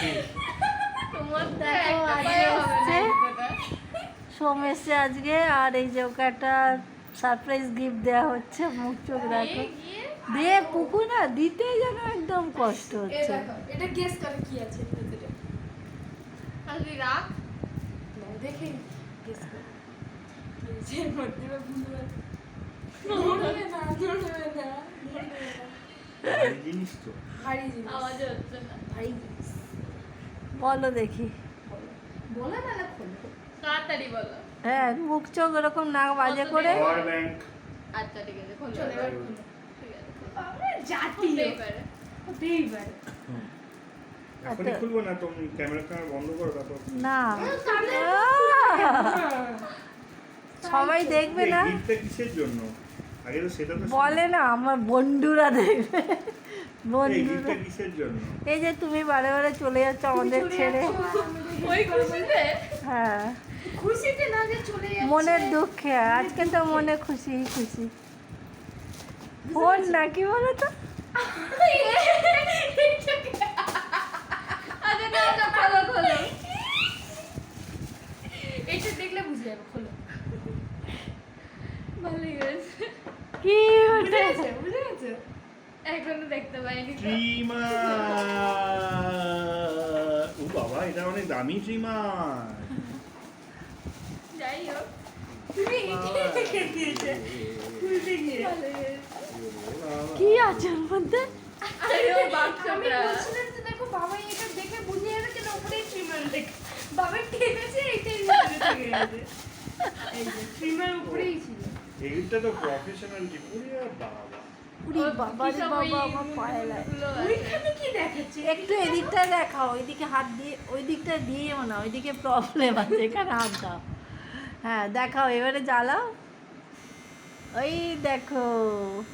দেখো আজকে এসছে সোম এসছে আজকে, আর এই যে ওকে একটা সারপ্রাইজ গিফট দেওয়া হচ্ছে। মুখ চোখ দেখো দিয়ে পুকু না দিতে যেন একদম কষ্ট হচ্ছে। এটা গেস করে কি আছে ভিতরে। আজকে রাখ দেখে গেস করে যে মধ্যে বুঝবে ধরবে না ভারী জিনিস তো। ভারী জিনিস আওয়াজ হচ্ছে না। ভারী জিনিস বলো দেখি। বলে না না খোলো। তাড়াতাড়ি বলো। হ্যাঁ মুখ চোখ এরকম নাক বাজে করে। Power bank. আচ্ছা ঠিক আছে খোলো। চলে এবার খোলো। ঠিক আছে বাবা জাতি খুলতেই পারে। হতেই পারে। এখনই খুলবো না, তুমি ক্যামেরা বন্ধ করো তারপর। না হ্যাঁ। সবাই দেখবে না, এই গিফটটা কিসের জন্য? আগে তো সেটা তো বলে না আমার বন্ধুরা দেখবে। এই বন্ধুরা গিফটটা কিসের জন্য? এই যে তুমি বারে বারে চলে যাচ্ছ আমাদের ছেড়ে। ওই খুশিতে হ্যাঁ খুশিতে না যে চলে যাচ্ছে মনের দুঃখে, আজকে তো মনে খুশি খুশি। ফোন নাকি বলো তো? আচ্ছা না খোলো খোলো। এটা দেখলে বুঝে যাবে খোলো। ভালোই হয়েছে। কি বুঝে ওটা? গেছে বুঝে গেছে এখনো দেখতে পাইনি। ট্রিমার। ও বাবা, এটা অনেক দামি ট্রিমার। যাই হোক তুমি এটা দেখে দিয়েছে খুলতে গিয়ে ভালোই হয়েছে। কি আছে ওর মধ্যে? আরে ও আমি বাক্সটা বলছিলাম যে দেখো বাবা এটা দেখে বুঝে যাবে যে না উপরেই ট্রিমার দেখে বাবা টেনেছে এইটাই নিচে থেকে গেছে এই যে ট্রিমার উপরেই ছিল এইটা তো প্রফেশনাল গিফট। ওরে বাবা, উরি বাবা রে বাবা, আমার পায়ে লাগে। ওইখানে কি দেখাচ্ছে একটু এদিকটা দেখাও, ওইদিকে হাত দিয়ে, ওই দিকটা দিয়েও না, ওইদিকে প্রবলেম আছে, এখানে হাত দাও। হ্যাঁ দেখাও, এবারে জ্বালাও। ওই দেখো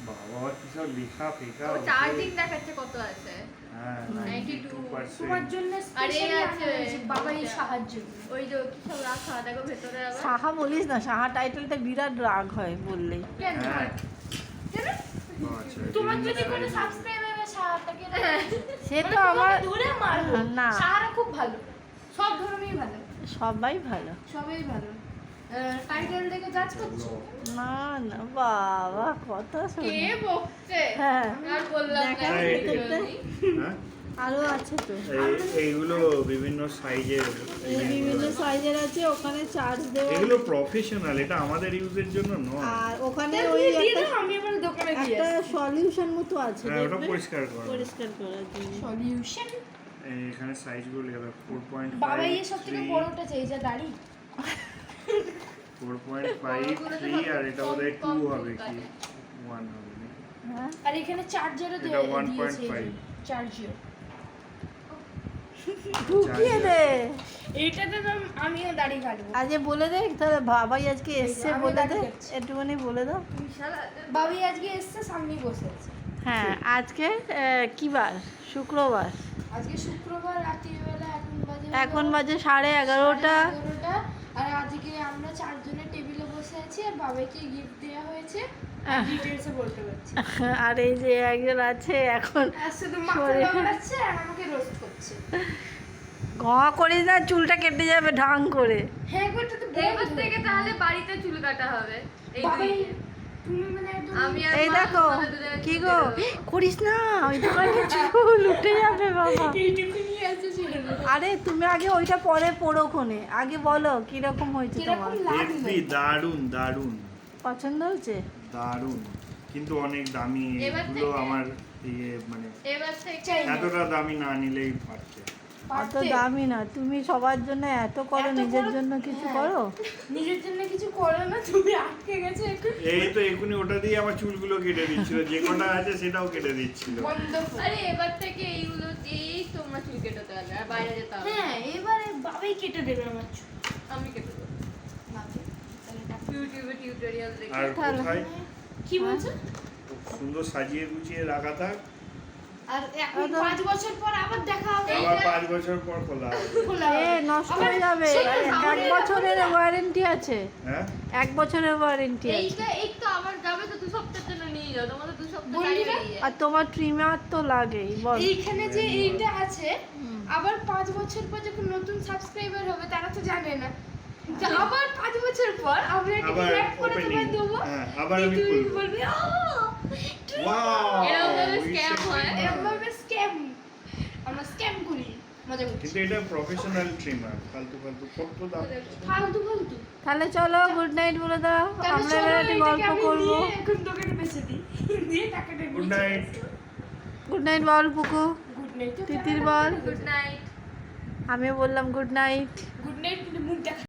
বাবা কি সব লেখা ফেখা। ও চার্জিং দেখাচ্ছে কত আছে। হ্যাঁ 92% তোমার জন্য আরে স্পেশালি আছে, আছে বাবা এই সাহায্য ওই যে কি সব রাখা দেখো ভেতরে আবার। সাহা বলিস না, সাহা টাইটেলটা বিরাট রাগ হয় বললেই। কেন হ্যাঁ কেন আচ্ছা, তোমার বিভিন্ন যদি কোনো size। সাবস্ক্রাইবার হয় সাহাটাকে সে তো আমার দূরে মারবো না। সাহারা খুব ভালো সব ধর্মই ভালো সবাই ভালো। সবাই ভালো টাইটেল দেখে জাজ করছো না না বাবা কত কে সুন্দর। বকছে? হ্যাঁ আর বললাম না দেখা এই- ভিতরটা হ্যাঁ আরো আছে তো, এইগুলো বিভিন্ন সাইজের। এই বিভিন্ন সাইজের আছে, ওখানে চার্জ দেওয়া। এগুলো প্রফেশনাল, এটা আমাদের ইউজের জন্য নয়। আর ওখানে ওই দিয়ে একটা দাও আমি আমার দোকানে দিয়ে একটা সলিউশন মতো আছে, হ্যাঁ ওটা দেখবে? পরিষ্কার করো। পরিষ্কার করার জন্য। সলিউশন এখানে সাইজগুলো লেখা 4.5 বাবা এই সব থেকে বড়টা চাই যা দাড়ি 4.5 3 আর এটা বোধহয় 2 হবে কি 1 হবে না? হ্যাঁ আর এখানে চার্জারও এটা দিয়েছে 1.5 চার্জার ঢুকিয়ে দে। এইটাতে তো আমিও দাড়ি কাটবো আজ বলে দে তাহলে, বাবাই আজকে এসছে, আমি বলে দে দাঁড়িয়ে যাচ্ছি। একটুখানি বলে দাও। বিশাল আছে। বাবি আজকে এসছে সামনেই বসে আছে হ্যাঁ আজকে কি বার? শুক্রবার। আজকে শুক্রবার রাত্রিবেলা এখন বাজে 11:30। 11:30 আর আজকে আমরা চারজনে টেবিলে বসে আছি আর বাবাকে গিফট দেওয়া হয়েছে ডিটেইলসে বলতে পারছি আর এই যে একজন আছে এখন আর শুধু মাথা সরে। দৌড়াচ্ছে আর আমাকে রোস্ট করছে ঘা করিস না, চুলটা কেটে যাবে ঢাং করে। হ্যাঁ গোটা তো এবার থেকে তাহলে বাড়িতে চুল কাটা হবে এই বাবাই দুই দিন। তুমি মানে একদম আমি আর এই মা দেখো আমাদের দুজনে কি চুল গো, কেটে দেবো। করিস না, ওই দোকানে চুল উঠে যাবে বাবা। এইটুকুনি আছে ছিল আরে তুমি আগে ওইটা পরে পড়ো কোনে, আগে বলো কিরকম হয়েছে তোমার, কিরকম লাগলো হেভি দারুন দারুন পছন্দ হয়েছে? দারুন, কিন্তু অনেক দামি। এবার এগুলো থেকে- আমার মানে এবার থেকে চাই না। এতটা দামি না নিলেই পারছে। অত পারতে? দামি না, তুমি সবার জন্য এত করো, এত নিজের করো? জন্য কিছু হ্যাঁ। করো। নিজের জন্য কিছু করো না তুমি আটকে গেছো একটু এই তো এখুনি ওটা দিয়ে আমার চুলগুলো কেটে দিচ্ছিল, যে কটা আছে সেটাও কেটে দিচ্ছিল। বন্ধ করো। আরে এবার থেকে এইগুলো দিয়েই তোমরা চুল কেটে পারবে আর বাইরে যেতে হবে না। হ্যাঁ এবারে বাবাই কেটে দেবে আমার চুল আমি কেটে দেবো বাবাই। তাহলে টাকা- ইউটিউবে টিউটোরিয়াল দেখে। আর তাহলে- কোথায় কি বলছো খুব সুন্দর সাজিয়ে গুছিয়ে রাখা থাক, আর এখন 5 বছর পর আবার দেখা হবে আবার 5 বছর পর খোলা হবে। খোলা এ হবে। নষ্ট আবার হয়ে যাবে, সেই এক সামনে বছরের রাখা ওয়ারেন্টি আছে, হ্যাঁ 1 বছরের ওয়ারেন্টি আছে। এইটা এই তো আমার যাবে তো 2 সপ্তাহের জন্য নিয়ে নিয়ে যাও, তোমাদের 2 সপ্তাহ বললি টাইম না? বেরিয়ে যায়। আর তোমার ট্রিমার তো লাগেই বল। এইখানে যে এইটা আছে, আবার 5 বছর পর যখন নতুন সাবস্ক্রাইবার হবে তারা তো জানে না, যে আবার 5 বছর পর আমরা এটা আবার ক্র্যাক করে opening, তোমায় দেবো। হ্যাঁ, আবার আমি তুমি খুলবো। বলবে ওয়াও এরকম ভাবে scam হয়। এরকম ভাবে স্ক্যাম, আমরা স্ক্যাম করি, মজা করছি। কিন্তু এটা প্রফেশনাল ট্রিমার, ফালতু ফালতু কত দাম। ফালতু ফালতু। তাহলে চলো গুড নাইট বলে দাও, তাহলে আমরা চলো এবার একটু এটাকে গল্প আমি করবো। নিয়ে এখন দোকানে বেচে দিই, দিয়ে টাকাটা গুড নাইট। গুড নাইট বল পুকু। Good night. তিতির বল। Good night. আমিও বললাম গুড নাইট। গুড নাইট, মুখ দেখা